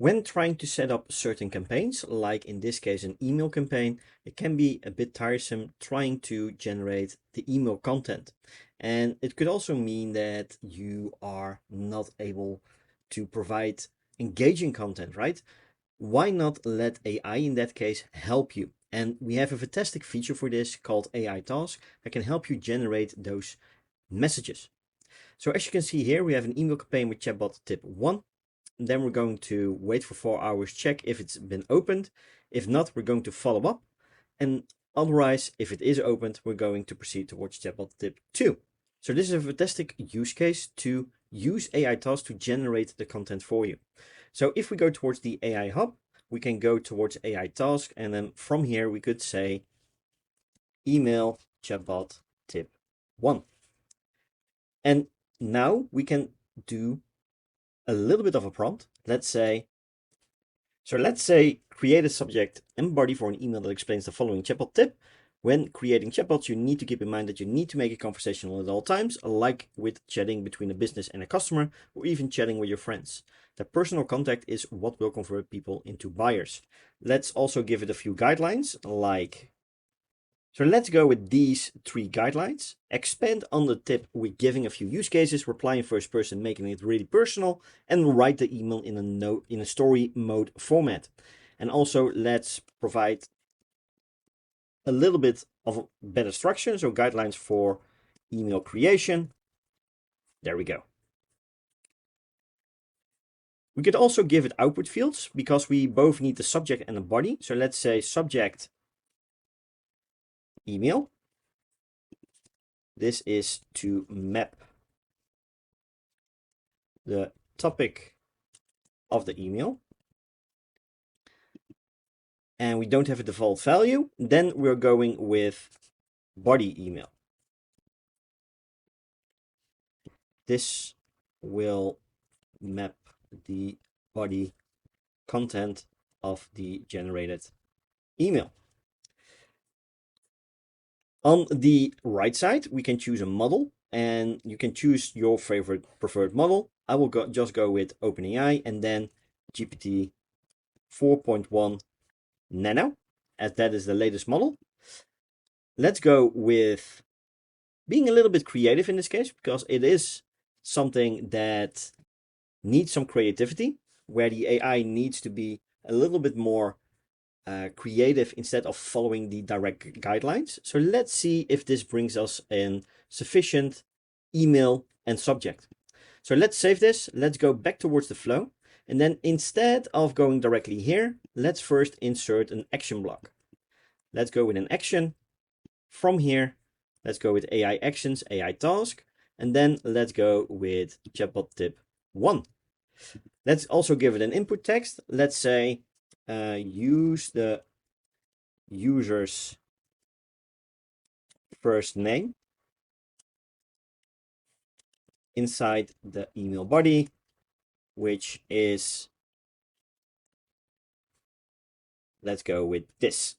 When trying to set up certain campaigns, like in this case an email campaign, it can be a bit tiresome trying to generate the email content. And it could also mean that you are not able to provide engaging content, right? Why not let AI in that case help you? And we have a fantastic feature for this called AI Task that can help you generate those messages. So as you can see here, we have an email campaign with chatbot tip 1. And then we're going to wait for 4 hours, check if it's been opened. If not, we're going to follow up. And otherwise, if it is opened, we're going to proceed towards chatbot tip 2. So this is a fantastic use case to use AI tasks to generate the content for you. So if we go towards the AI hub, we can go towards AI task. And then from here, we could say email chatbot tip 1. And now we can do a little bit of a prompt. Let's say create a subject and body for an email that explains the following chatbot tip. When creating chatbots, you need to keep in mind that you need to make it conversational at all times, like with chatting between a business and a customer, or even chatting with your friends. The personal contact is what will convert people into buyers. Let's also give it a few guidelines, so let's go with these 3 guidelines. Expand on the tip with giving a few use cases, reply in first person, making it really personal, and write the email in a note in a story mode format. And also let's provide a little bit of better structure, so guidelines for email creation. There we go. We could also give it output fields because we both need the subject and the body. So let's say subject email. This is to map the topic of the email. And we don't have a default value. Then we're going with body email. This will map the body content of the generated email. On the right side, we can choose a model, and you can choose your favorite preferred model. I will just go with OpenAI and then GPT 4.1 Nano, as that is the latest model. Let's go with being a little bit creative in this case, because it is something that needs some creativity, where the AI needs to be a little bit more creative instead of following the direct guidelines. So let's see if this brings us in sufficient email and subject. So let's save this. Let's go back towards the flow. And then instead of going directly here, let's first insert an action block. Let's go with an action. From here, let's go with AI actions, AI task. And then let's go with chatbot tip 1. Let's also give it an input text. Let's say use the user's first name inside the email body, which is, let's go with this.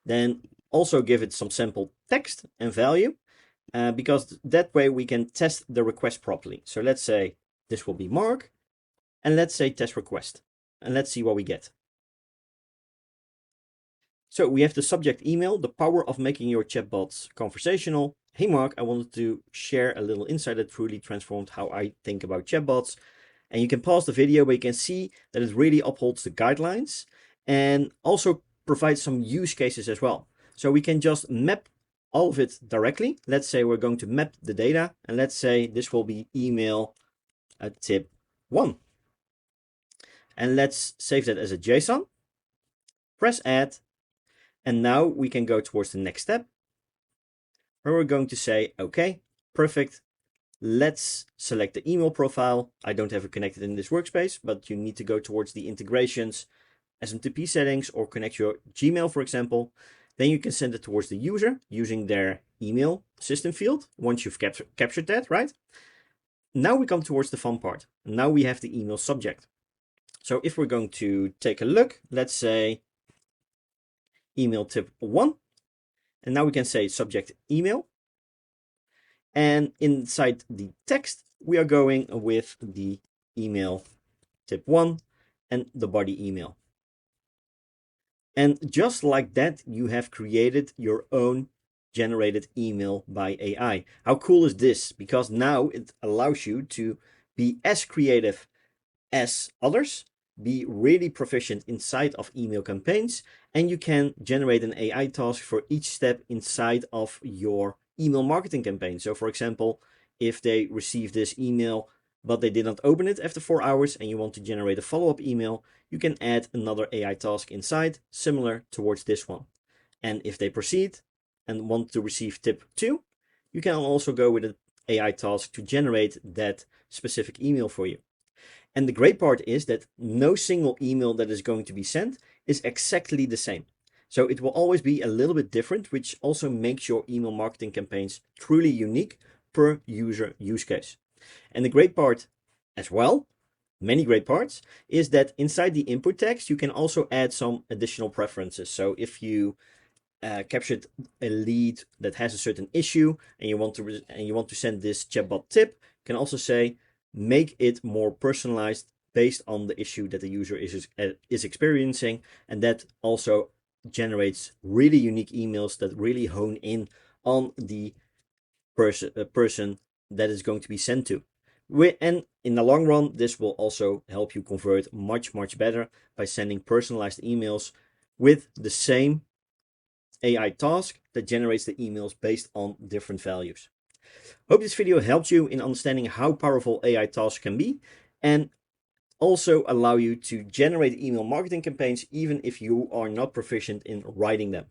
Then also give it some sample text and value, because that way we can test the request properly. So let's say this will be Mark, and let's say test request, and let's see what we get. So we have the subject email, the power of making your chatbots conversational. Hey Mark, I wanted to share a little insight that truly transformed how I think about chatbots. And you can pause the video, but you can see that it really upholds the guidelines and also provides some use cases as well. So we can just map all of it directly. Let's say we're going to map the data, and let's say this will be email tip 1. And let's save that as a JSON. Press add. And now we can go towards the next step, where we're going to say, okay, perfect. Let's select the email profile. I don't have it connected in this workspace, but you need to go towards the integrations, SMTP settings, or connect your Gmail, for example. Then you can send it towards the user using their email system field once you've captured that, right? Now we come towards the fun part. Now we have the email subject. So if we're going to take a look, let's say email tip 1, and now we can say subject email. And inside the text, we are going with the email tip 1. and the body email. And just like that, you have created your own generated email by AI. How cool is this? Because now it allows you to be as creative as others, be really proficient inside of email campaigns, and you can generate an AI task for each step inside of your email marketing campaign. So for example, if they receive this email but they did not open it after 4 hours and you want to generate a follow-up email, you can add another AI task inside similar towards this one. And if they proceed and want to receive tip 2, you can also go with an AI task to generate that specific email for you. And the great part is that no single email that is going to be sent is exactly the same. So it will always be a little bit different, which also makes your email marketing campaigns truly unique per user use case. And the great part as well, many great parts, is that inside the input text, you can also add some additional preferences. So if you captured a lead that has a certain issue and you want to send this chatbot tip, you can also say, make it more personalized based on the issue that the user is experiencing. And that also generates really unique emails that really hone in on the person that is going to be sent to. And in the long run, this will also help you convert much, much better by sending personalized emails with the same AI task that generates the emails based on different values. Hope this video helped you in understanding how powerful AI tasks can be and also allow you to generate email marketing campaigns even if you are not proficient in writing them.